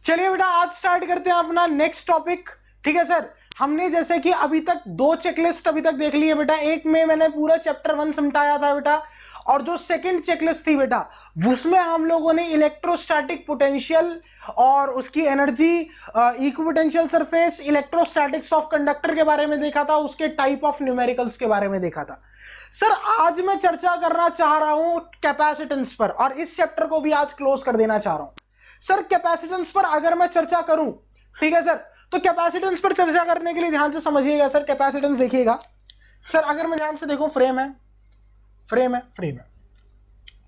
चलिए बेटा आज स्टार्ट करते हैं अपना नेक्स्ट टॉपिक। ठीक है सर, हमने जैसे कि अभी तक दो चेकलिस्ट अभी तक देख ली है बेटा। एक में मैंने पूरा चैप्टर 1 समझाया था बेटा, और जो सेकंड चेकलिस्ट थी बेटा उसमें हम लोगों ने इलेक्ट्रोस्टैटिक पोटेंशियल और उसकी energy, equipotential surface, electrostatics of conductor के बारे में देखा था, उसके टाइप ऑफ न्यूमेरिकल्स के बारे में देखा था। सर आज मैं चर्चा करना चाह रहा हूं कैपेसिटेंस पर, और इस चैप्टर को भी आज क्लोज कर देना चाह रहा हूं। सर कैपेसिटेंस पर अगर मैं चर्चा करूं, ठीक है सर, तो कैपेसिटेंस पर चर्चा करने के लिए ध्यान से समझिएगा सर। कैपेसिटेंस देखिएगा सर, अगर मैं ध्यान से देखूं, फ्रेम है,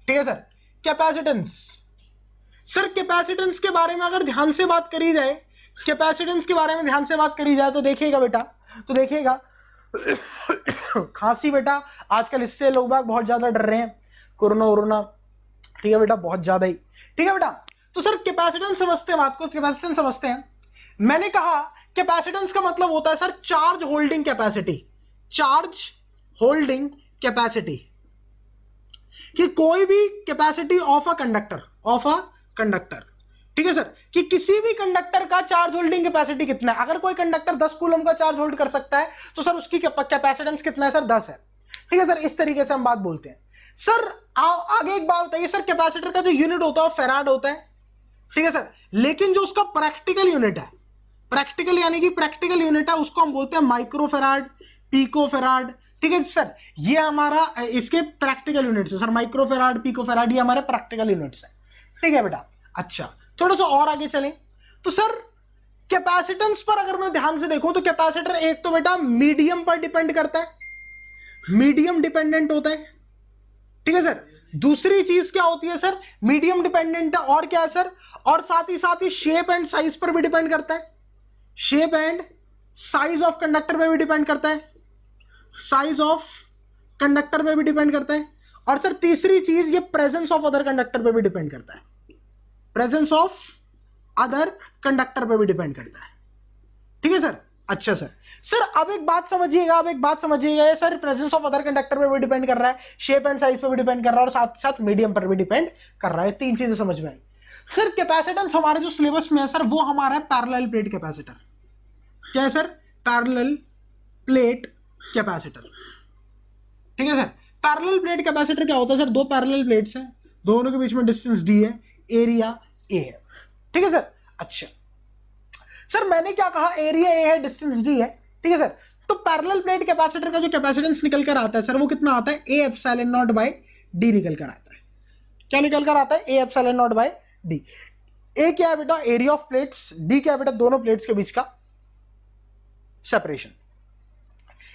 ठीक है सर। कैपेसिटेंस, सर कैपेसिटेंस के बारे में अगर ध्यान से बात करी जाए, कैपेसिटेंस के बारे में ध्यान से बात करी जाए तो देखिएगा बेटा, तो देखिएगा खांसी बेटा आजकल इससे लोग बाग बहुत ज्यादा डर रहे हैं, कोरोना वोरोना, ठीक है बेटा, बहुत ज्यादा ही। ठीक है बेटा, तो सर कैपेसिटेंस समझते हैं बात को, कैपेसिटेंस समझते हैं। मैंने कहा कैपेसिटेंस का मतलब होता है sir charge holding capacity, charge holding capacity, कि कोई भी कैपेसिटी ऑफ अ कंडक्टर, ठीक है सर, कि किसी भी कंडक्टर का चार्ज होल्डिंग कैपेसिटी कितना है। अगर कोई कंडक्टर 10 कूलम का चार्ज होल्ड कर सकता है तो सर उसकी कैपेसिटेंस कितना है सर, 10 है। ठीक है सर, इस तरीके से हम बात बोलते हैं। सर आगे एक बात बताइए सर, कैपेसिटर का जो यूनिट होता है वो फैराड होता है, ठीक है सर, लेकिन जो उसका प्रैक्टिकल यूनिट है, प्रैक्टिकल यानी कि प्रैक्टिकल यूनिट है, उसको हम बोलते हैं माइक्रोफेराड, पिकोफेराड। ठीक है सर, ये हमारा इसके प्रैक्टिकल यूनिट्स है सर, माइक्रोफेराड, पिकोफेराड, ये हमारे प्रैक्टिकल यूनिट्स है। ठीक है बेटा, अच्छा थोड़ा सा और आगे चलें तो सर कैपेसिटेंस पर अगर मैं ध्यान से देखूं तो कैपेसिटर एक तो बेटा मीडियम पर डिपेंड करता है, मीडियम डिपेंडेंट होता है। ठीक है सर, दूसरी चीज क्या होती है सर, मीडियम डिपेंडेंट है, और क्या है सर, और साथ ही शेप एंड साइज पर भी डिपेंड करता है, shape and size of conductor पे भी डिपेंड करता है, साइज ऑफ कंडक्टर पे भी डिपेंड करता है, और सर तीसरी चीज ये प्रेजेंस ऑफ अदर कंडक्टर पे भी डिपेंड करता है, प्रेजेंस ऑफ अदर कंडक्टर पे भी डिपेंड करता है। ठीक है सर, अच्छा सर। सर अब एक बात समझिएगा, ये sir presence of other conductor पे भी डिपेंड कर रहा है, शेप एंड साइज पे भी डिपेंड कर रहा है, और साथ साथ मीडियम पर भी डिपेंड कर रहा है। तीन चीजें समझ में आई। सर कैपेसिटेंस हमारे जो सिलेबस में है सर वो हमारा है पैरेलल प्लेट कैपेसिटर। क्या है सर, पैरेलल प्लेट कैपेसिटर। ठीक है सर, पैरेलल प्लेट कैपेसिटर क्या होता है सर, दो पैरेलल प्लेट्स हैं, दोनों के बीच में डिस्टेंस डी है, एरिया ए है। ठीक है सर, अच्छा सर मैंने क्या कहा, एरिया ए है, डिस्टेंस डी है। ठीक है सर, तो पैरेलल प्लेट कैपेसिटर का जो कैपेसिटेंस निकल कर आता है सर वो कितना आता है, A epsilon naught by D निकल कर आता है। क्या निकल कर आता है, A epsilon naught by D. A क्या है बेटा, एरिया ऑफ प्लेट्स, डी क्या है बेटा, दोनों प्लेट्स के बीच का सेपरेशन।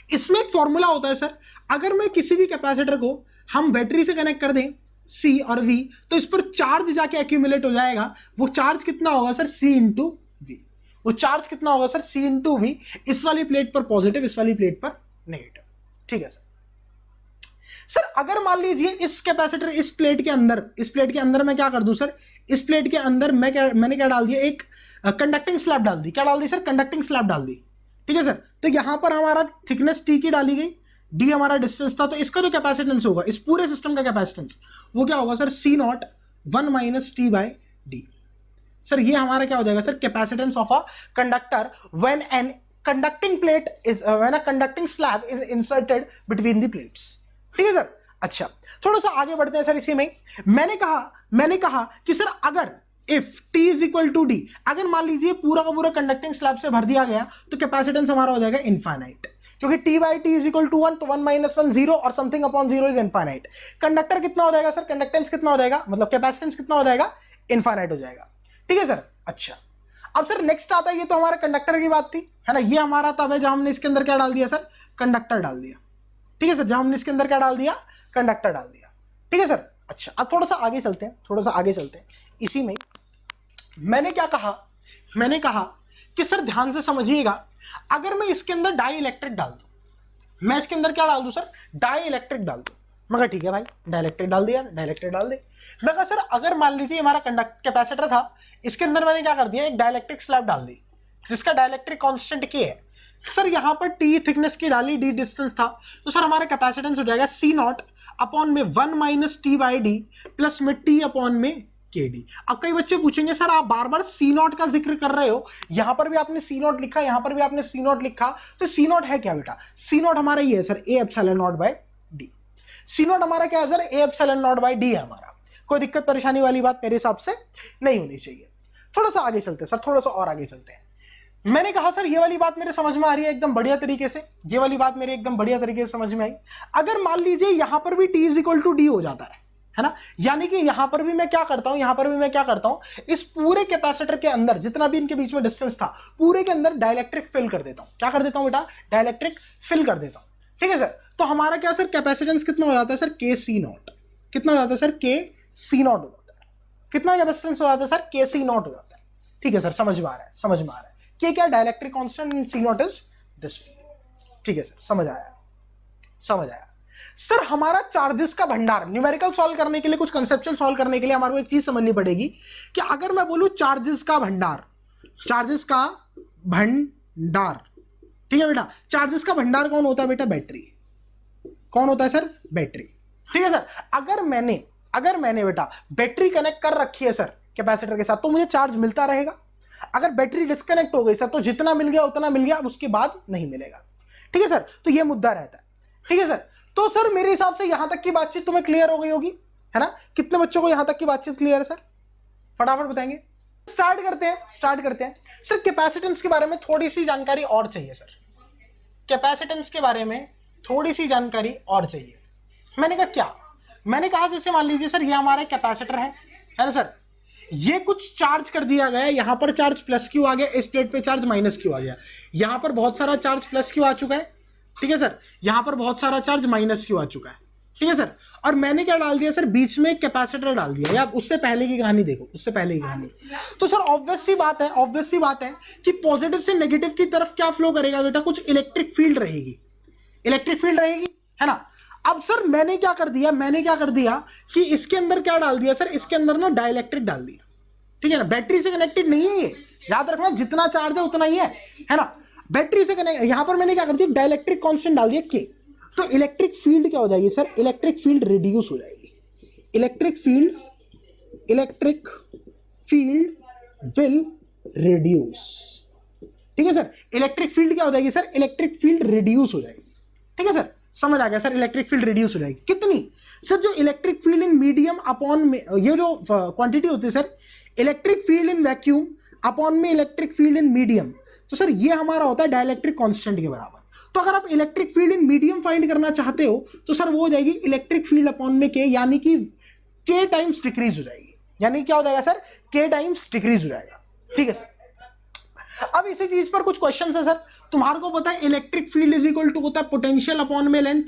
इसमें एक फॉर्मूला होता है सर, अगर मैं किसी भी कैपेसिटर को हम बैटरी से कनेक्ट कर दें C और V, तो इस पर चार्ज जाके एक्यूमुलेट हो जाएगा। वो चार्ज कितना होगा सर, C इंटू वी। वो चार्ज कितना होगा सर, C इंटू वी। इस वाली प्लेट पर पॉजिटिव, इस वाली प्लेट पर नेगेटिव। ठीक है सर। सर अगर मान लीजिए इस कैपेसिटर, इस प्लेट के अंदर मैं क्या कर दूं सर, इस प्लेट के अंदर मैंने क्या डाल दिया, एक कंडक्टिंग स्लैब डाल दी। क्या डाल दी सर, कंडक्टिंग स्लैब डाल दी। ठीक है सर, तो यहां पर हमारा थिकनेस T की डाली गई, डी हमारा डिस्टेंस था, तो इसका जो कैपेसिटेंस होगा, इस पूरे सिस्टम का कैपेसिटेंस, वो क्या होगा sir, C not 1 minus T by D. Sir ये हमारा क्या हो जाएगा sir, capacitance of a conductor when an conducting plate is, when a conducting slab is inserted between the plates. ठीक है सर, अच्छा थोड़ा सा आगे बढ़ते हैं सर। इसी में मैंने कहा कि सर अगर if T is equal to D, अगर मान लीजिए पूरा का पूरा कंडक्टिंग स्लैब से भर दिया गया तो कैपेसिटेंस हमारा हो जाएगा इनफाइनाइट, क्योंकि T by T is equal to 1, तो 1 माइनस 1 0 और something upon 0 is infinite. Conductor कितना हो जाएगा सर, कंडक्टेंस कितना हो जाएगा, मतलब कैपेसिटेंस कितना हो जाएगा, इनफाइनाइट हो जाएगा। ठीक है सर, अच्छा अब सर नेक्स्ट आता है, ये तो हमारा कंडक्टर की बात थी, है ना, ये हमारा तब है जहां हमने इसके अंदर क्या डाल दिया सर, कंडक्टर डाल दिया। ठीक है सर, जहां हमने इसके अंदर क्या डाल दिया, कंडक्टर डाल दिया। ठीक है सर, अच्छा अब थोड़ा सा आगे चलते हैं। इसी में मैंने कहा कि सर ध्यान से समझिएगा, अगर मैं इसके अंदर डाई इलेक्ट्रिक डाल दूं, मैं इसके अंदर क्या डाल दूं सर, डाई इलेक्ट्रिक डाल दूं। मैं कहा ठीक है भाई, डाइलेक्ट्रिक डाल दिया, डाइलेक्ट्रिक डाल दे। मैं कहा सर अगर मान लीजिए हमारा कैपेसिटर था, इसके अंदर मैंने क्या कर दिया, एक डाइलेक्ट्रिक स्लैब डाल दी जिसका डाइलेक्ट्रिक कांस्टेंट K है। सर यहाँ पर T थिकनेस की डाली, D डिस्टेंस था, तो सर हमारा कैपेसिटेंस हो जाएगा C नॉट अपॉन में 1 minus T by D plus में T अपॉन में के डी। अब कई बच्चे पूछेंगे सर आप बार बार सी नॉट का जिक्र कर रहे हो, यहां पर भी आपने सी नॉट लिखा, यहां पर भी आपने सी नॉट लिखा, तो सी नॉट है क्या बेटा? सी नॉट हमारा ये है sir A epsilon naught by D. C naught हमारा क्या है sir? A epsilon naught by D है हमारा। कोई दिक्कत परेशानी वाली बात मेरे हिसाब से नहीं होनी चाहिए। थोड़ा सा आगे चलते हैं सर, थोड़ा सा और आगे चलते हैं। मैंने कहा सर ये वाली बात मेरे समझ में आ रही है एकदम बढ़िया तरीके से, ये वाली बात मेरे एकदम बढ़िया तरीके से समझ में आई। अगर मान लीजिए यहां पर भी t is equal to D हो जाता है ना, यानी कि यहां पर भी मैं क्या करता हूं, यहां पर भी मैं क्या करता हूं, इस पूरे कैपेसिटर के अंदर जितना भी इनके बीच में डिस्टेंस था पूरे के अंदर डाइलेक्ट्रिक फिल कर देता हूं। क्या कर देता हूं बेटा? डाइलेक्ट्रिक फिल कर देता हूं। ठीक है सर, तो हमारा क्या सर कैपेसिटेंस कितना हो जाता है सर? के सी नॉट। कितना हो जाता है सर? के सी नॉट हो जाता है। कितना कैपेसिटेंस हो जाता है सर? के सी नॉट हो जाता है। ठीक है सर, समझ में आ रहा है, समझ में आ रहा है। के क्या? Dielectric constant and C naught is this. ठीक है सर, समझ आया, समझ आया। सर हमारा चार्जेस का भंडार, न्यूमेरिकल सॉल्व करने के लिए, कुछ कंसेप्चुअल सॉल्व करने के लिए हमारे को एक चीज समझनी पड़ेगी कि अगर मैं बोलूं चार्जेस का भंडार, चार्जेस का भंडार, ठीक है बेटा, चार्जेस का भंडार कौन होता है बेटा? बैटरी। कौन होता है सर? बैटरी। ठीक है सर, अगर मैंने बेटा बैटरी कनेक्ट कर रखी है सर कैपेसिटर के साथ, तो मुझे चार्ज मिलता रहेगा। अगर बैटरी डिस्कनेक्ट हो गई सर, तो जितना मिल गया उतना मिल गया, उसके बाद नहीं मिलेगा। ठीक है सर, तो ये मुद्दा रहता है। ठीक है सर, तो सर मेरे हिसाब से यहां तक की बातचीत तुम्हें क्लियर हो गई होगी, है ना? कितने बच्चों को यहां तक की बातचीत क्लियर है सर? फटाफट बताएंगे। स्टार्ट करते हैं। सर कैपेसिटेंस के बारे में थोड़ी सी जानकारी और चाहिए सर, कैपेसिटेंस के बारे में थोड़ी सी जानकारी और चाहिए। मैंने कहा क्या? मैंने कहा जैसे मान लीजिए सर ये हमारा कैपेसिटर है ना सर, ये कुछ चार्ज कर दिया गया, यहां पर चार्ज प्लस क्यू आ गया, इस प्लेट पे चार्ज माइनस क्यू आ गया, यहां पर बहुत सारा चार्ज प्लस क्यू आ चुका है। ठीक है सर, यहां पर बहुत सारा चार्ज माइनस क्यू आ चुका है। ठीक है सर, और मैंने क्या डाल दिया सर? बीच में कैपेसिटर डाल दिया। या उससे पहले की कहानी देखो, उससे पहले की कहानी। तो सर ऑब्वियस सी बात है कि पॉजिटिव से नेगेटिव की तरफ क्या फ्लो करेगा बेटा? कुछ इलेक्ट्रिक फील्ड रहेगी, इलेक्ट्रिक फील्ड रहेगी, है ना? अब सर मैंने क्या कर दिया कि इसके अंदर क्या डाल दिया सर? इसके अंदर ना डाइलेक्ट्रिक डाल दिया। ठीक है ना, बैटरी से कनेक्टेड नहीं है ये, याद रखना, जितना चार्ज है उतना ही है ना? बैटरी से कनेक्ट, यहां पर मैंने क्या कर दिया? डाइलेक्ट्रिक कांस्टेंट डाल दिया के। तो इलेक्ट्रिक फील्ड क्या हो जाएगी सर? इलेक्ट्रिक फील्ड रिड्यूस हो जाएगी। Electric field will reduce. ठीक है सर, इलेक्ट्रिक फील्ड क्या हो जाएगी सर? इलेक्ट्रिक फील्ड रिड्यूस हो जाएगी। ठीक है सर, समझ आ गया सर? इलेक्ट्रिक फील्ड रिड्यूस हो जाएगी। कितनी सर? जो electric field in medium upon में, ये जो क्वांटिटी होती है sir, electric field in vacuum upon में इलेक्ट्रिक फील्ड इन मीडियम, तो सर ये हमारा होता है डाइलेक्ट्रिक कांस्टेंट के बराबर। तो अगर आप electric field in medium find करना चाहते हो तो सर वो हो जाएगी इलेक्ट्रिक फील्ड अपॉन में के, यानी कि के टाइम्स डिक्रीज हो जाएगी। यानी क्या हो जाएगा सर? के टाइम्स डिक्रीज हो जाएगा। ठीक है सर, अब इसी चीज पर कुछ क्वेश्चन है सर। तुम्हारे को पता है electric field is equal to होता है पोटेंशियल अपॉन में लेंथ।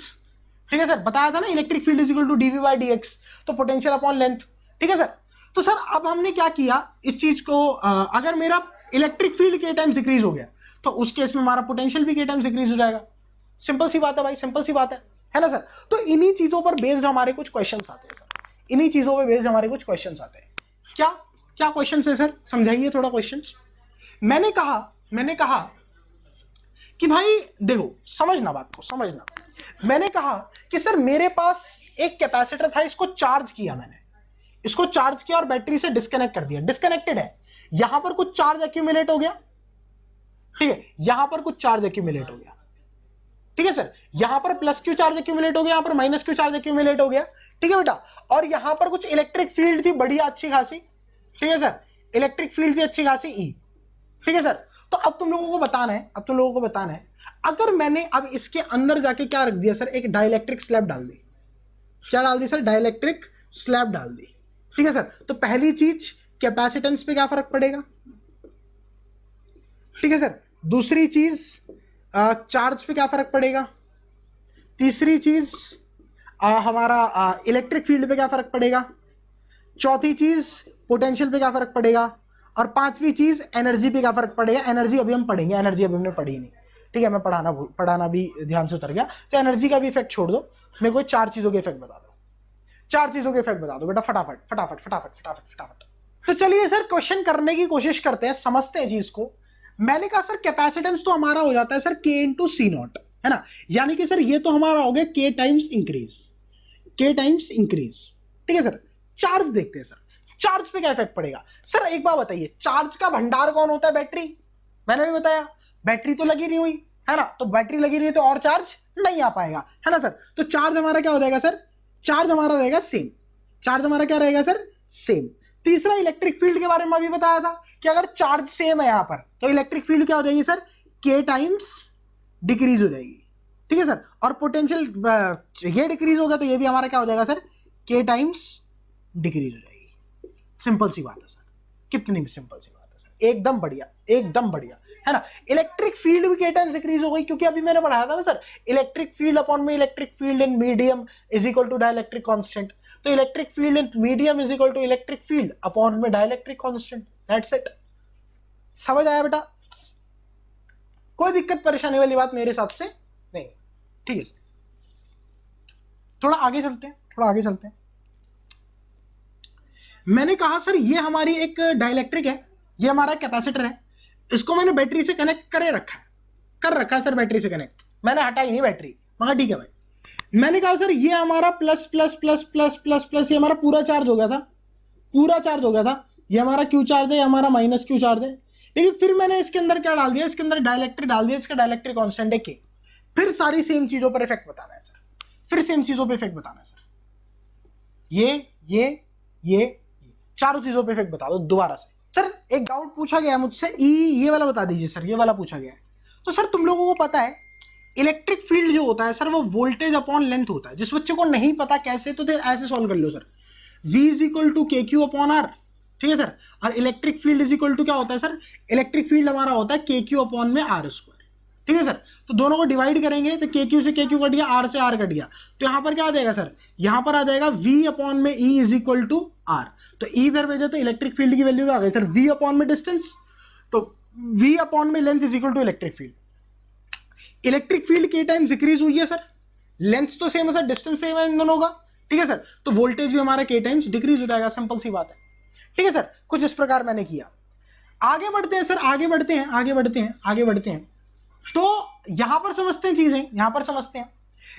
ठीक है सर, बताया था ना electric field is equal to DV by D X, तो पोटेंशियल अपॉन लेंथ। ठीक है सर, तो सर अब हमने क्या किया इस चीज को, अगर मेरा इलेक्ट्रिक फील्ड के टाइम्स डिक्रीज हो गया तो उस केस में हमारा पोटेंशियल भी के टाइम्स डिक्रीज हो जाएगा। सिंपल सी बात है भाई, सिंपल सी बात है ना सर? तो इन्हीं चीजों पर बेस्ड हमारे कुछ क्वेश्चंस आते हैं सर, इन्हीं चीजों पर बेस्ड हमारे कुछ क्वेश्चंस आते हैं। क्या क्या क्वेश्चंस है सर? समझाइए थोड़ा क्वेश्चंस। मैंने कहा कि भाई देखो, समझना बात को, समझना। मैंने कहा कि सर मेरे पास एक कैपेसिटर था, इसको चार्ज किया मैंने, इसको चार्ज किया और बैटरी से डिस्कनेक्ट कर दिया, डिस्कनेक्टेड है। यहां पर कुछ चार्ज एक्यूमुलेट हो गया, ठीक है, यहां पर कुछ चार्ज एक्यूमुलेट हो गया। ठीक है सर, यहां पर प्लस क्यू चार्ज एक्यूमुलेट हो गया, यहां पर माइनस क्यू चार्ज एक्यूमुलेट हो गया। ठीक है बेटा, और यहां पर कुछ इलेक्ट्रिक फील्ड थी बढ़िया अच्छी खासी। ठीक है सर, इलेक्ट्रिक फील्ड थी अच्छी खासी ई। ठीक है सर, तो अब तुम लोगों को बताना है, अगर मैंने अब इसके अंदर जाके क्या रख दिया सर? एक डाइलेक्ट्रिक स्लैब डाल दी। क्या डाल दी सर? डाइलेक्ट्रिक स्लैब डाल दी। ठीक है सर, तो पहली चीज कैपेसिटेंस पे क्या फर्क पड़ेगा? ठीक है सर, दूसरी चीज चार्ज पे क्या फर्क पड़ेगा? तीसरी चीज हमारा इलेक्ट्रिक फील्ड पे क्या फर्क पड़ेगा? चौथी चीज पोटेंशियल पे क्या फर्क पड़ेगा? और पांचवी चीज एनर्जी पे क्या फर्क पड़ेगा? एनर्जी अभी हम पढ़ेंगे, एनर्जी अभी हमने पढ़ी नहीं। ठीक है, मैं पढ़ाना भी ध्यान से उतर गया, तो एनर्जी का भी इफेक्ट छोड़ दो, मेरे को चार चीजों के इफेक्ट बता दो, चार चीजों के इफेक्ट बता दो बेटा, फटाफट फटाफट फटाफट फटाफट फटाफट। तो चलिए सर क्वेश्चन करने की कोशिश करते हैं, समझते हैं चीज को। मैंने कहा सर कैपेसिटेंस तो हमारा हो जाता है सर के इंटू सी नॉट, है ना? यानी कि सर ये तो हमारा हो गया के टाइम्स इंक्रीज, के टाइम्स इंक्रीज। ठीक है सर, चार्ज देखते हैं सर, चार्ज पे क्या इफेक्ट पड़ेगा? सर एक बात बताइए, चार्ज का भंडार कौन होता है? बैटरी। मैंने भी बताया बैटरी तो लगी नहीं हुई है ना, तो बैटरी लगी नहीं है तो और चार्ज नहीं आ पाएगा, है ना सर। तो चार्ज हमारा क्या हो जाएगा सर? चार्ज हमारा रहेगा सेम। चार्ज हमारा क्या रहेगा सर? सेम। तीसरा, इलेक्ट्रिक फील्ड के बारे में अभी बताया था कि अगर चार्ज सेम है यहां पर तो इलेक्ट्रिक फील्ड क्या हो जाएगी सर? के टाइम्स डिक्रीज हो जाएगी, ठीक है सर। और पोटेंशियल ये डिक्रीज होगा तो ये भी हमारा क्या हो जाएगा सर? के टाइम्स डिक्रीज हो जाएगी। सिंपल सी बात है सर, कितनी भी सिंपल सी बात है सर, एकदम बढ़िया, एकदम बढ़िया, है ना। इलेक्ट्रिक फील्ड भी के टाइम्स डिक्रीज हो गई, क्योंकि अभी मैंने पढ़ाया था ना सर, इलेक्ट्रिक फील्ड अपॉन में electric field in medium is equal to dielectric constant. तो electric field in medium is equal to electric field upon में डाइलेक्ट्रिक कांस्टेंट। That's it. समझ आया बेटा? कोई दिक्कत परेशानी वाली बात मेरे हिसाब से नहीं, ठीक है सर। थोड़ा आगे चलते हैं, थोड़ा आगे चलते हैं। मैंने कहा सर ये हमारी एक डाइलेक्ट्रिक है, ये हमारा कैपेसिटर है, इसको मैंने बैटरी से कनेक्ट कर रखा है सर, बैटरी से कनेक्ट मैंने हटाई नहीं बैटरी, मगर ठीक है भाई। मैंने कहा सर ये हमारा plus plus plus plus plus plus, ये हमारा पूरा चार्ज हो गया था, पूरा चार्ज हो गया था। ये हमारा क्यू चार्ज है, ये हमारा माइनस क्यू चार्ज है। लेकिन फिर मैंने इसके अंदर क्या डाल दिया? इसके अंदर डाइलेक्ट्रिक डाल दिया, इसका डाइलेक्ट्रिक कांस्टेंट है के। फिर सारी सेम चीजों पर इफेक्ट बताना है सर, फिर सेम चीजों पर इफेक्ट बताना है सर। ये चारों चीजों पे इफेक्ट बता दो दोबारा से। सर एक डाउट पूछा गया मुझसे, ये वाला बता दीजिए सर, ये वाला पूछा गया है। तो सर तुम लोगों को पता है इलेक्ट्रिक फील्ड जो होता है सर वो वोल्टेज अपॉन लेंथ होता है। जिस बच्चे को नहीं पता कैसे, तो ऐसे सॉल्व कर लो sir, V is equal to K Q upon R, ठीक है सर। और electric field is equal to क्या होता है सर? इलेक्ट्रिक फील्ड हमारा होता है के क्यू अपॉन में आर स्क्वायर, ठीक है सर। तो दोनों को डिवाइड करेंगे तो के क्यू से के क्यू कट गया, आर से आर कट गया, तो यहां पर क्या आ जाएगा सर? यहां पर आ जाएगा V अपॉन में E is equal to R. तो E इधर भेजा तो इलेक्ट्रिक फील्ड की वैल्यू आ गई सर V अपॉन में डिस्टेंस, तो V अपॉन में length is equal to electric field. Electric field के टाइम्स डिक्रीज हुई है सर, लेंथ तो सेम है सर, डिस्टेंस सेम है इन दोनों का, ठीक है सर। तो वोल्टेज भी हमारा के टाइम्स डिक्रीज हो जाएगा, सिंपल सी बात है, ठीक है सर। कुछ इस प्रकार मैंने किया। आगे बढ़ते हैं सर, आगे बढ़ते हैं। तो यहां पर समझते हैं चीजें, यहां पर समझते हैं।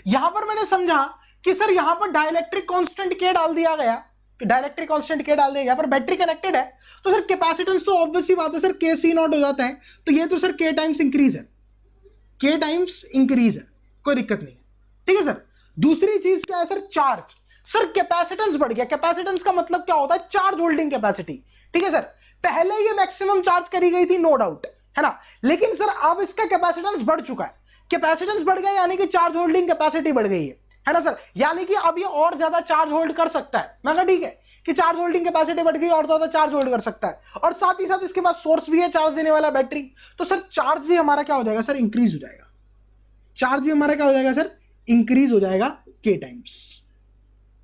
यहां पर मैंने समझा कि सर यहां पर डाइलेक्ट्रिक कांस्टेंट के डाल दिया गया, डाइलेक्ट्रिक कांस्टेंट के डाल दिया गया, पर बैटरी कनेक्टेड है तो सर कैपेसिटेंस तो ऑब्वियस सी बात है सर के सी नॉट हो जाता है। तो ये तो सर के टाइम्स इंक्रीज है, के टाइम्स इंक्रीज है, कोई दिक्कत नहीं है, ठीक है सर। दूसरी चीज क्या है सर? चार्ज। सर कैपेसिटेंस बढ़ गया। कैपेसिटेंस का मतलब क्या होता है? चार्ज होल्डिंग कैपेसिटी, ठीक है सर। पहले ये मैक्सिमम चार्ज करी गई थी, नो डाउट, है ना। लेकिन सर अब इसका कैपेसिटेंस बढ़ चुका है। कैपेसिटेंस बढ़ गया यानी कि चार्ज होल्डिंग कैपेसिटी बढ़ गई है ना सर। यानी कि अब ये और ज्यादा चार्ज होल्ड कर सकता है। मैं कहा ठीक है कि चार्ज होल्डिंग कैपेसिटी बढ़ गई, और ज्यादा चार्ज होल्ड कर सकता है, और साथ ही साथ इसके पास सोर्स भी है चार्ज देने वाला, बैटरी। तो सर चार्ज भी हमारा क्या हो जाएगा सर? इंक्रीज हो जाएगा। चार्ज भी हमारा क्या हो जाएगा सर? इंक्रीज हो जाएगा के टाइम्स,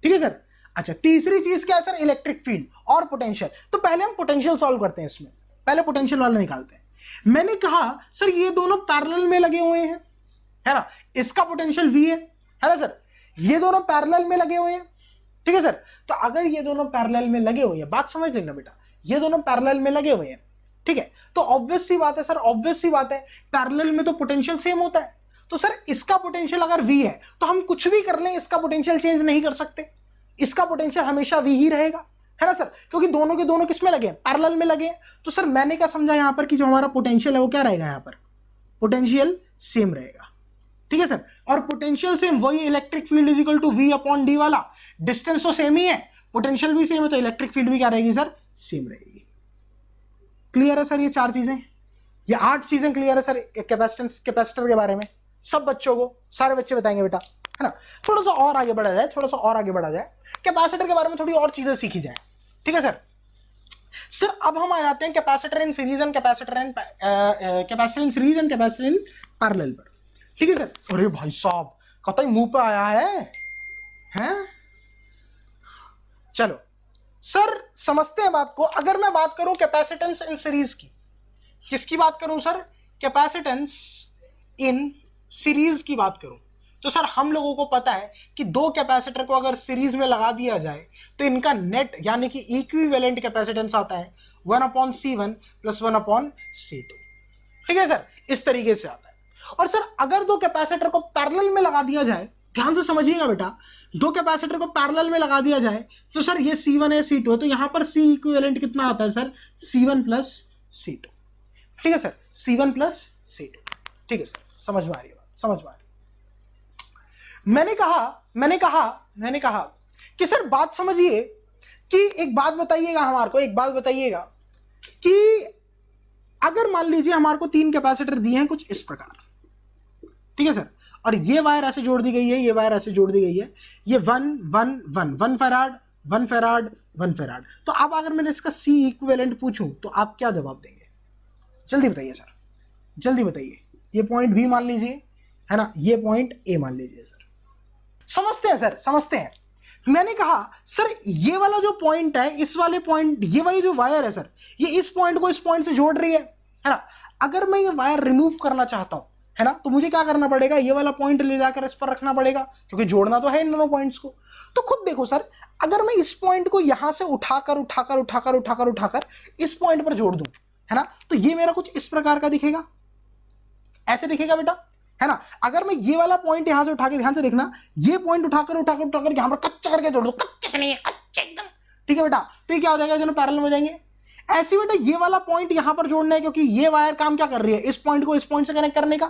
ठीक है सर। अच्छा, तीसरी चीज क्या है सर? इलेक्ट्रिक फील्ड और पोटेंशियल। तो पहले हम पोटेंशियल सॉल्व करते हैं, इसमें पहले पोटेंशियल वाला निकालते हैं। मैंने कहा सर ये दोनों पैरेलल में लगे हुए हैं, है ना। इसका पोटेंशियल V है ना सर। ये दोनों पैरेलल में लगे हुए हैं, ठीक है सर। तो अगर ये दोनों पैरेलल में लगे हुए हैं, बात समझ लेना बेटा, ये दोनों पैरेलल में लगे हुए हैं, ठीक है। तो ऑब्वियस सी बात है सर, ऑब्वियस सी बात है, पैरेलल में तो पोटेंशियल सेम होता है। तो सर इसका पोटेंशियल अगर V है तो हम कुछ भी कर लें, इसका पोटेंशियल चेंज नहीं कर सकते, इसका पोटेंशियल हमेशा V ही रहेगा, है ना सर। क्योंकि दोनों के दोनों किसमें लगे हैं? पैरेलल में लगे हैं। तो सर मैंने क्या समझा यहां पर कि जो हमारा पोटेंशियल है वो क्या रहेगा? यहां पर पोटेंशियल सेम रहेगा, ठीक है सर। और पोटेंशियल सेम, वही electric field is equal to V upon D वाला। डिस्टेंस तो सेम ही है, पोटेंशियल भी सेम है, तो इलेक्ट्रिक फील्ड भी क्या रहेगी सर? सेम रहेगी। क्लियर है सर ये चार चीजें? ये 8 चीजें क्लियर है सर कैपेसिटेंस, कैपेसिटर के बारे में? सब बच्चों को, सारे बच्चे बताएंगे बेटा, है ना। थोड़ा सा और आगे बढ़ा जाए, थोड़ा सा और आगे बढ़ा जाए, कैपेसिटर के बारे में थोड़ी और चीजें सीखी जाए, ठीक है सर। सर अब हम आ जाते हैं capacitor in series and capacitor in capacitor in series and capacitor in parallel पर, ठीक है सर। अरे भाई साहब कतई मुंह पे आया है, हैं? चलो सर समझते हैं बात को। अगर मैं बात करूं कैपेसिटेंस इन सीरीज की, किसकी बात करूं सर? कैपेसिटेंस इन सीरीज की बात करूं तो सर हम लोगों को पता है कि दो कैपेसिटर को अगर सीरीज में लगा दिया जाए तो इनका नेट यानी कि इक्विवेलेंट कैपेसिटेंस आता है 1/C1 + 1/C2, ठीक है सर। इस तरीके से आता है। और सर अगर दो कैपेसिटर को पैरेलल में लगा दिया जाए ध्यान से समझिएगा बेटा, दो कैपेसिटर को पैरेलल में लगा दिया जाए तो सर ये C1 है C2 है, तो यहां पर C इक्विवेलेंट कितना आता है सर, C1 प्लस C2। ठीक है सर, C1 प्लस C2। ठीक है सर, समझ में आ रही है बात, समझ में आ रही है। मैंने कहा कि सर बात समझिए कि एक बात बताइएगा हमारे को, एक बात बताइएगा कि अगर मान लीजिए हमारे को 3 कैपेसिटर दिए हैं कुछ इस प्रकार, ठीक है सर, और ये वायर ऐसे जोड़ दी गई है, ये वायर ऐसे जोड़ दी गई है, ये 1 फेराड 1 फेराड 1 फेराड। तो अब अगर मैंने इसका C इक्विवेलेंट पूछूं तो आप क्या जवाब देंगे, जल्दी बताइए सर, जल्दी बताइए। ये पॉइंट B मान लीजिए, है ना, ये पॉइंट A मान लीजिए सर। समझते हैं सर, समझते हैं। मैंने कहा सर ये वाला जो पॉइंट है, इस वाले पॉइंट, ये वाली जो वायर है सर, ये इस पॉइंट को इस पॉइंट से जोड़ रही है ना। अगर मैं ये वायर रिमूव करना चाहता हूं, है ना, तो मुझे क्या करना पड़ेगा, ये वाला पॉइंट ले जाकर इस पर रखना पड़ेगा, क्योंकि जोड़ना तो है इन दोनों पॉइंट्स को। तो खुद देखो सर, अगर मैं इस पॉइंट को यहां से उठाकर इस पॉइंट पर जोड़ दूं, है ना, तो ये मेरा कुछ इस प्रकार का दिखेगा, ऐसे दिखेगा बेटा, है ना। अगर मैं ये वाला पॉइंट यहां से उठा के, ध्यान से देखना, ये पॉइंट उठाकर यहां पर कच्चा करके जोड़ दो, कच्चे से नहीं है, कच्चे एकदम, ठीक है बेटा, तो ये क्या हो जाएगा, दोनों पैरेलल हो जाएंगे। ऐसे बेटा ये वाला पॉइंट यहां पर जोड़ना है, क्योंकि ये वायर काम क्या कर रही है, इस पॉइंट को इस पॉइंट से कनेक्ट करने का।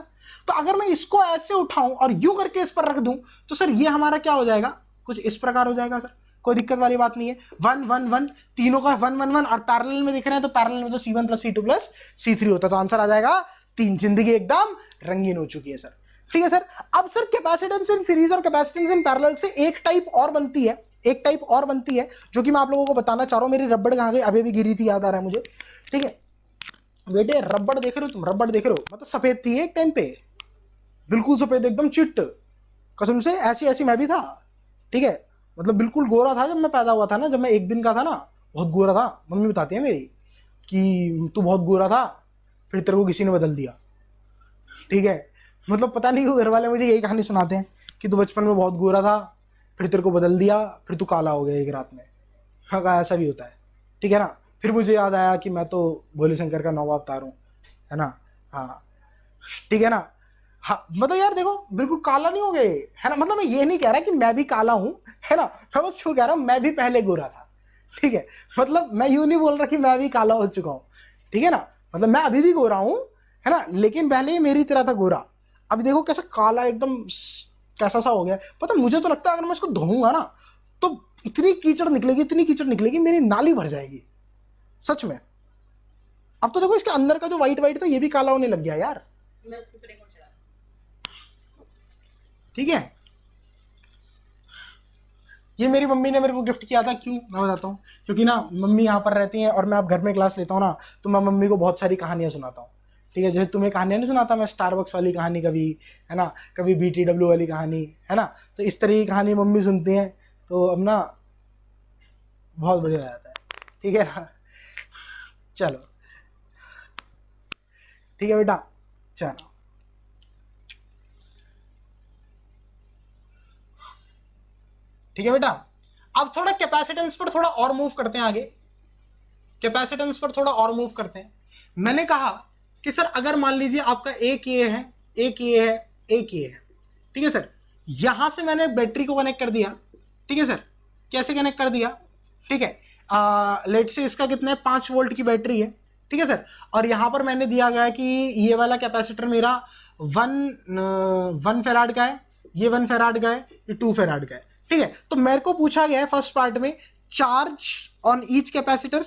तो अगर मैं इसको ऐसे उठाऊं और यूं करके इस पर रख दूं, तो सर ये हमारा क्या हो जाएगा, कुछ इस प्रकार हो जाएगा सर, कोई दिक्कत वाली बात नहीं है। 1 1 1 तीनों का 1 1 1 और पैरेलल में दिख रहे हैं, तो पैरेलल में तो C1 plus C2 plus C3 होता है, तो आंसर आ जाएगा 3। जिंदगी एकदम रंगीन हो चुकी है सर। ठीक है सर। अब सर कैपेसिटेंस इन सीरीज और कैपेसिटेंस इन पैरेलल से एक टाइप और बनती है, एक टाइप और बनती है, जो कि मैं आप लोगों को बताना चाह रहा हूं। मेरी रबड़ कहां गई, अभी भी गिरी थी, याद आ रहा है मुझे। ठीक है बेटे, रबड़ देख रहे हो तुम, रबड़ देख रहे हो, मतलब सफेद थी एक टाइम पे, बिल्कुल सफेद, एकदम चिट्ट, कसम से ऐसी ऐसी मैं भी था। ठीक है, मतलब बिल्कुल गोरा था जब मैं पैदा हुआ था ना, जब मैं 1 दिन का था ना, बहुत गोरा था। मम्मी बताती है मेरी कि तू बहुत गोरा था, फिर तेरे को किसी ने बदल दिया। ठीक है, मतलब पता नहीं क्यों घर वाले मुझे यही कहानी सुनाते हैं कि तू बचपन में बहुत गोरा था, फिर तेरे को बदल दिया, फिर तू काला हो गया एक रात में। हाँ, ऐसा भी होता है। ठीक है ना। फिर मुझे याद आया कि मैं तो भोले शंकर का 9वां अवतार हूँ, है ना। हाँ ठीक है ना। हाँ मतलब यार देखो, बिल्कुल काला नहीं हो गए, है ना। मतलब मैं ये नहीं कह रहा कि मैं भी काला हूँ, है ना, मैं बस क्यों कह रहा हूँ मैं भी पहले गोरा था। ठीक है, मतलब मैं यूं नहीं बोल रहा कि मैं भी काला हो चुका हूँ। ठीक है ना, मतलब मैं अभी भी गोरा हूँ, है ना, लेकिन पहले ही मेरी तरह था गोरा। अब देखो कैसा काला एकदम कैसा सा हो गया। पता मुझे तो लगता है अगर मैं इसको धोऊंगा ना तो इतनी कीचड़ निकलेगी, इतनी कीचड़ निकलेगी, मेरी नाली भर जाएगी सच में। अब तो देखो इसके अंदर का जो व्हाइट व्हाइट था ये भी काला होने लग गया यार। ठीक है, ये मेरी मम्मी ने मेरे को गिफ्ट किया था। क्यों, मैं बताता हूँ। क्योंकि ना मम्मी यहाँ पर रहती हैं और मैं अब घर में क्लास लेता हूँ ना, तो मैं मम्मी को बहुत सारी कहानियाँ सुनाता हूँ। ठीक है, जैसे तुम्हें कहानियाँ नहीं सुनाता मैं, स्टारबक्स वाली कहानी कभी, है ना, कभी BTW वाली कहानी, है ना, तो इस तरह की कहानी मम्मी सुनती हैं, तो अब ना बहुत बढ़िया रहता है। ठीक है ना, चलो ठीक है बेटा, चलो ठीक है बेटा। अब थोड़ा कैपेसिटेंस पर थोड़ा और मूव करते हैं आगे, कैपेसिटेंस पर थोड़ा और मूव करते हैं। मैंने कहा कि सर अगर मान लीजिए आपका एक ये है, एक ये है, एक ये है, ठीक है सर, यहां से मैंने बैटरी को कनेक्ट कर दिया। ठीक है सर, कैसे कनेक्ट कर दिया, ठीक है, लेट से इसका कितना है, 5 वोल्ट की बैटरी है। ठीक है सर, और यहां पर मैंने दिया गया कि ये वाला कैपेसिटर मेरा 1 फेराड का है, ये 1 फेराड का है, ये 2 फेराड का है। ठीक है, तो मेरे को पूछा गया है फर्स्ट पार्ट में चार्ज ऑन ईच कैपेसिटर,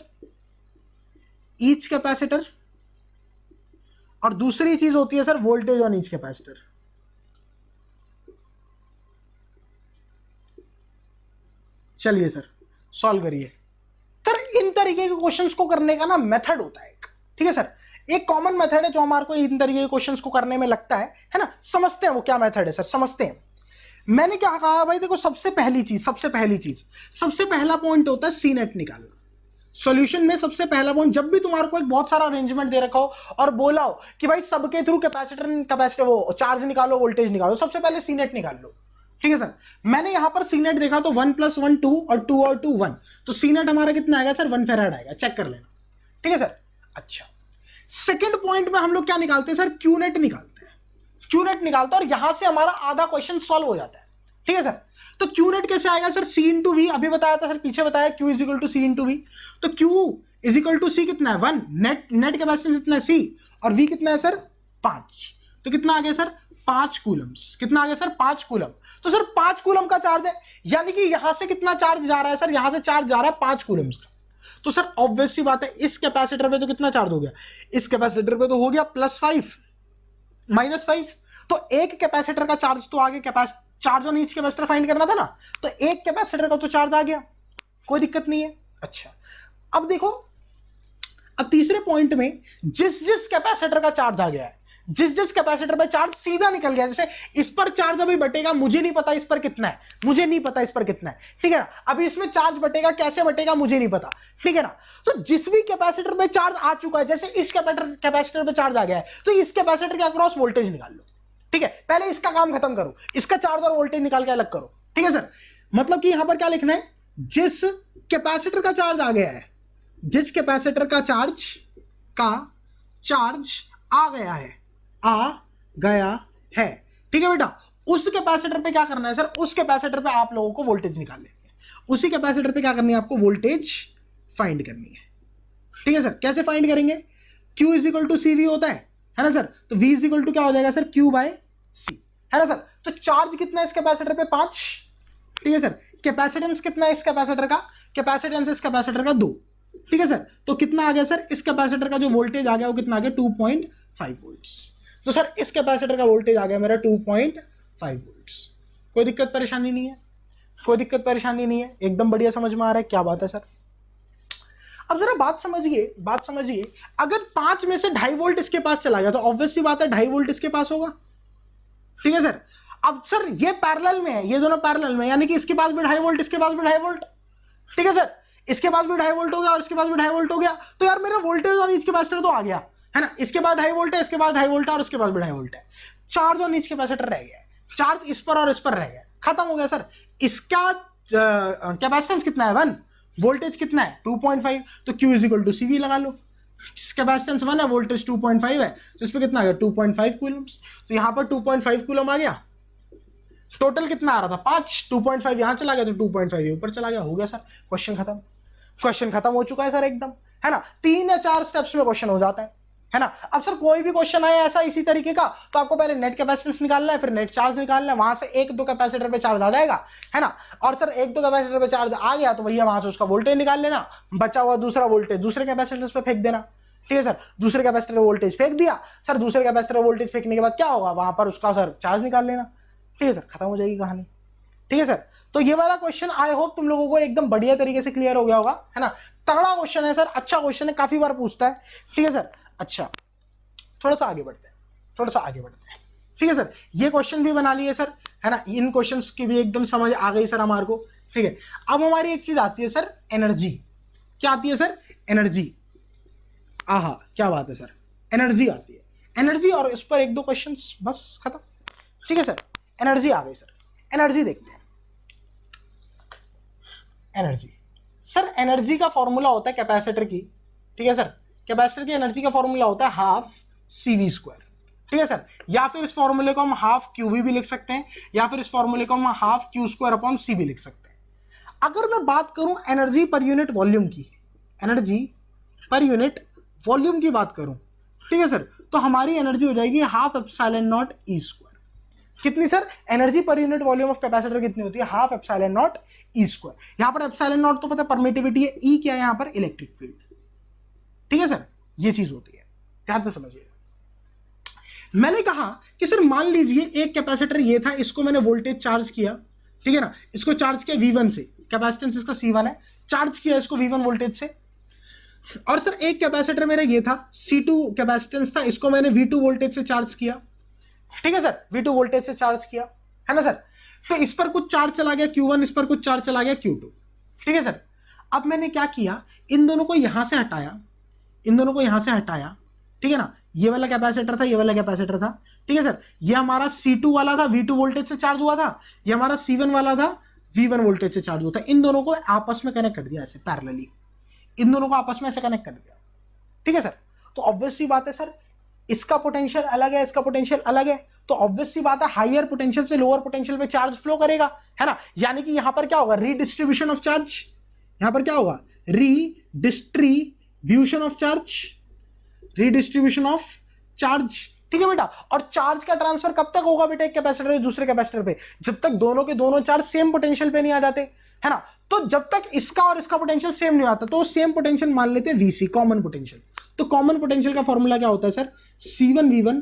और दूसरी चीज होती है sir voltage on each capacitor. चलिए सर सॉल्व करिए। सर इन तरीके के क्वेश्चंस को करने का ना मेथड होता है एक। ठीक है सर, एक कॉमन मेथड है जो हमारे को इन तरीके के क्वेश्चंस को करने में लगता है ना। समझते हैं वो क्या मेथड है सर, समझते हैं। मैंने क्या कहा भाई, देखो सबसे पहला पॉइंट होता है सी नेट निकालना। सॉल्यूशन में सबसे पहला पॉइंट, जब भी तुम्हारे को एक बहुत सारा अरेंजमेंट दे रखा हो और बोला हो कि भाई सबके थ्रू कैपेसिटर वो चार्ज निकालो, वोल्टेज निकालो, सबसे पहले सी नेट निकाल लो। ठीक है सर, मैंने यहां पर सी नेट देखा तो 1 + 1 2 और 2 और 2 1, तो सी नेट हमारा कितना आएगा सर, 1 फेराड आएगा, चेक कर लेना। ठीक है सर। अच्छा, सेकेंड पॉइंट में हम लोग क्या निकालते हैं सर, क्यू नेट निकालते हैं। क्यू नेट निकालते हैं और यहां से हमारा आधा क्वेश्चन सॉल्व हो जाता है। ठीक है सर। तो क्यू नेट कैसे आएगा सर, सी इंटू वी, अभी बताया था सर, पीछे बताया Q is equal to C into V. तो Q is equal to C कितना है 1, नेट कैपेसिटेंस कितना है सी, और वी कितना है सर 5, तो कितना आ गया सर 5 कूलम्स, कितना आ गया सर 5 कूलम। तो सर 5 कूलम का चार्ज है, यानी कि यहां से कितना चार्ज जा रहा है सर, यहां से चार्ज जा रहा है 5 कूलम्स का। तो सर ऑब्वियस सी बात है इस कैपेसिटर पे तो कितना चार्ज हो गया, इस कैपेसिटर पे तो हो गया +5 -5। तो एक कैपेसिटर का चार्ज तो आगे charge on each capacitor find करना था ना, तो एक कैपेसिटर का तो चार्ज आ गया, कोई दिक्कत नहीं है। अच्छा अब देखो, अब तीसरे पॉइंट में जिस कैपेसिटर का चार्ज आ गया है, जिस कैपेसिटर पे चार्ज सीधा निकल गया, जैसे इस पर चार्ज अभी बटेगा, मुझे नहीं पता इस पर कितना है, मुझे नहीं पता इस पर कितना है, ठीक है ना, अभी इसमें चार्ज बटेगा, कैसे बटेगा मुझे नहीं पता, ठीक है ना। तो जिस भी कैपेसिटर पे चार्ज आ चुका है, जैसे इस कैपेसिटर पे चार्ज आ गया है, तो इस कैपेसिटर के अक्रॉस वोल्टेज निकाल लो, ठीक है। पहले इसका काम खत्म करो, इसका चार्ज और वोल्टेज निकाल के अलग करो, ठीक है सर। मतलब कि यहां पर क्या लिखना है, जिस कैपेसिटर का चार्ज आ गया है, जिस कैपेसिटर का चार्ज आ गया है, ठीक है बेटा, उस कैपेसिटर पे क्या करना है सर, उस कैपेसिटर पे आप लोगों को वोल्टेज निकालनी है, उसी कैपेसिटर पे क्या करनी है आपको, वोल्टेज फाइंड करनी है, ठीक है सर। कैसे फाइंड करेंगे, Q is equal to C V होता है ना सर, तो V इज इक्वल टू क्या हो जाएगा सर, Q बाय C, है ना सर। तो चार्ज कितना है इस कैपेसिटर पे 5, ठीक है सर। कैपेसिटेंस कितना है इस कैपेसिटर का, कैपेसिटेंस इस कैपेसिटर का 2, ठीक है सर। तो कितना आ गया सर, इस कैपेसिटर का जो वोल्टेज आ गया वो कितना आ गया 2.5 वोल्ट्स। तो सर इस कैपेसिटर का वोल्टेज आ गया मेरा 2.5 वोल्ट्स। कोई दिक्कत परेशानी नहीं है, कोई दिक्कत परेशानी नहीं है, एकदम बढ़िया समझ में आ रहा है, क्या बात है सर। अब जरा बात समझिए, अगर 5 में से 2.5 वोल्ट इसके पास चला गया तो ऑब्वियस सी बात है 2.5 वोल्ट इसके पास होगा, ठीक है सर। अब सर ये पैरेलल में है, ये दोनों पैरेलल में, यानी कि इसके पास भी 2.5 वोल्ट, इसके पास भी 2.5 वोल्ट, ठीक है सर। इसके पास भी 2.5 वोल्ट हो गया और इसके पास भी 2.5 वोल्ट हो गया, तो यार मेरा वोल्टेज और ईच कैपेसिटर तो आ गया, है ना। इसके पास 2.5 वोल्ट है, इसके पास 2.5 वोल्ट है और इसके पास भी 2.5 वोल्ट है, चार्ज और ईच कैपेसिटर रह गया, चार्ज इस पर और इस पर रह गया, खत्म हो गया सर। इसका कैपेसिटेंस कितना है 1, वोल्टेज कितना है 2.5, तो Q is equal to CV लगा लो, कैपेसिटेंस 1 है, वोल्टेज 2.5 है, तो इस पे कितना आ गया 2.5 कूलम्स, तो यहां पर 2.5 कूलम आ गया। टोटल कितना आ रहा था 5, 2.5 यहां चला गया तो 2.5 ये ऊपर चला गया, हो गया सर, क्वेश्चन खत्म, क्वेश्चन खत्म हो चुका है सर एकदम, है ना। 3 या 4 स्टेप्स में क्वेश्चन हो जाता है ना। अब सर कोई भी क्वेश्चन आया ऐसा इसी तरीके का, तो आपको पहले नेट कैपेसिटेंस निकालना है, फिर नेट चार्ज निकालना है, वहां से 1-2 कैपेसिटर पे चार्ज आ जाएगा, है ना। और सर 1-2 कैपेसिटर पे चार्ज आ गया तो भैया वहां से उसका वोल्टेज निकाल लेना, बचा हुआ दूसरा वोल्टेज दूसरे कैपेसिटर पे फेंक देना, ठीक है सर। दूसरे कैपेसिटर वोल्टेज फेंक दिया सर, दूसरे कैपेसिटर वोल्टेज फेंकने के बाद क्या होगा, वहां पर उसका सर चार्ज निकाल लेना, ठीक है सर, खत्म हो जाएगी कहानी, ठीक है सर। तो ये वाला क्वेश्चन आई होप तुम लोगों को एकदम बढ़िया तरीके से क्लियर हो गया होगा, है ना। तगड़ा क्वेश्चन है सर, अच्छा क्वेश्चन है, काफी बार पूछता है, ठीक है सर। अच्छा थोड़ा सा आगे बढ़ते हैं, ठीक है सर। ये क्वेश्चन भी बना लिए सर, है ना, इन क्वेश्चंस की भी एकदम समझ आ गई सर हमारे को, ठीक है। अब हमारी एक चीज आती है सर, एनर्जी। क्या आती है सर, एनर्जी। आहा क्या बात है सर, एनर्जी आती है, एनर्जी, और इस पर 1-2 क्वेश्चन बस खत्म, ठीक है सर। एनर्जी आ गई सर, एनर्जी देखते हैं। एनर्जी सर, एनर्जी का फॉर्मूला होता है कैपेसिटर की, ठीक है सर। कैपेसिटर की एनर्जी का फॉर्मूला होता है ½ CV², ठीक है सर। या फिर इस फॉर्मूले को हम ½ QV भी लिख सकते हैं, या फिर इस फॉर्मूले को हम ½ Q² C भी लिख सकते हैं। अगर मैं बात करूं एनर्जी पर यूनिट वॉल्यूम की, एनर्जी पर यूनिट वॉल्यूम की बात करूं, ठीक है सर, तो हमारी एनर्जी हो जाएगी ½ ε0 E²। कितनी sir, energy per unit volume of capacitor कितनी होती है, ½ ε0 E²। यहां पर ε0 तो पता है परमिटिविटी है, E क्या है यहां पर, इलेक्ट्रिक फील्ड, ठीक है सर। ये चीज होती है, ध्यान से समझिए। मैंने कहा कि सर मान लीजिए एक कैपेसिटर ये था, इसको मैंने वोल्टेज चार्ज किया, ठीक है ना, इसको चार्ज किया V1 से, कैपेसिटेंस इसका C1 है, चार्ज किया इसको V1 वोल्टेज से। और सर एक कैपेसिटर मेरा ये था, C2 कैपेसिटेंस था, इसको मैंने V2 वोल्टेज से चार्ज किया, ठीक है सर, V2 वोल्टेज से चार्ज किया, है ना सर। तो इस पर कुछ चार्ज चला गया Q1, इस पर कुछ चार्ज चला गया Q2, ठीक है सर। अब मैंने क्या किया, इन दोनों को यहां से हटाया, इन दोनों को यहां से हटाया, ठीक है ना। ये वाला कैपेसिटर था, ये वाला कैपेसिटर था, ठीक है सर। ये हमारा C2 वाला था, V2 वोल्टेज से चार्ज हुआ था, ये हमारा C1 वाला था, V1 वोल्टेज से चार्ज हुआ था। इन दोनों को आपस में कनेक्ट कर दिया ऐसे पैरेलली, इन दोनों को आपस में ऐसे कनेक्ट कर दिया, ठीक है सर। तो ऑब्वियस सी बात है सर, इसका पोटेंशियल अलग है, इसका पोटेंशियल अलग है, तो ऑब्वियस सी बात है हायर पोटेंशियल से लोअर पोटेंशियल पे चार्ज फ्लो करेगा, है ना। यानी कि यहां पर क्या होगा, रीडिस्ट्रीब्यूशन ऑफ चार्ज, यहां पर क्या होगा, redistribution of charge, redistribution of charge, ठीक है बेटा। और चार्ज का ट्रांसफर कब तक होगा बेटा एक कैपेसिटर से दूसरे कैपेसिटर पे, जब तक दोनों के दोनों चार्ज सेम पोटेंशियल पे नहीं आ जाते, है ना। तो जब तक इसका और इसका पोटेंशियल सेम नहीं आता तो सेम पोटेंशियल मान लेते हैं वीसी, कॉमन पोटेंशियल। तो कॉमन पोटेंशियल का फॉर्मूला क्या होता है sir, C1V1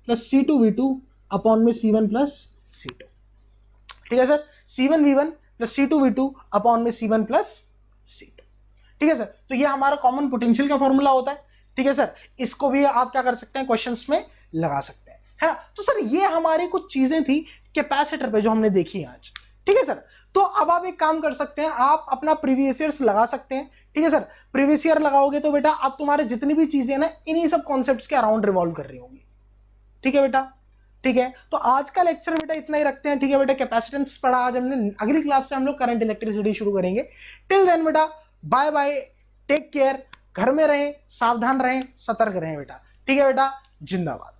plus C2V2 upon में C1 प्लस C2, ठीक है sir. C1V1 plus C2V2 upon में C1 प्लस C2, ठीक है सर। तो ये हमारा कॉमन पोटेंशियल का फॉर्मूला होता है, ठीक है सर। इसको भी आप क्या कर सकते हैं, क्वेश्चंस में लगा सकते हैं, है ना। तो सर ये हमारी कुछ चीजें थी कैपेसिटर पे जो हमने देखी आज, ठीक है सर। तो अब आप एक काम कर सकते हैं, आप अपना प्रीवियस ईयर्स लगा सकते हैं, ठीक है सर। प्रीवियस ईयर लगाओगे तो बेटा अब तुम्हारे जितनी भी चीजें ना इन्हीं सब कॉन्सेप्ट्स के अराउंड रिवॉल्व कर रही होंगी, ठीक है बेटा, ठीक है। तो आज का लेक्चर बेटा इतना ही रखते हैं, ठीक है बेटा। कैपेसिटेंस पढ़ा आज हमने, अगली क्लास से हम लोग करंट इलेक्ट्रिसिटी शुरू करेंगे। टिल देन बेटा बाय बाय, टेक केयर, घर में रहें, सावधान रहें, सतर्क रहें बेटा, ठीक है बेटा। जिंदाबाद।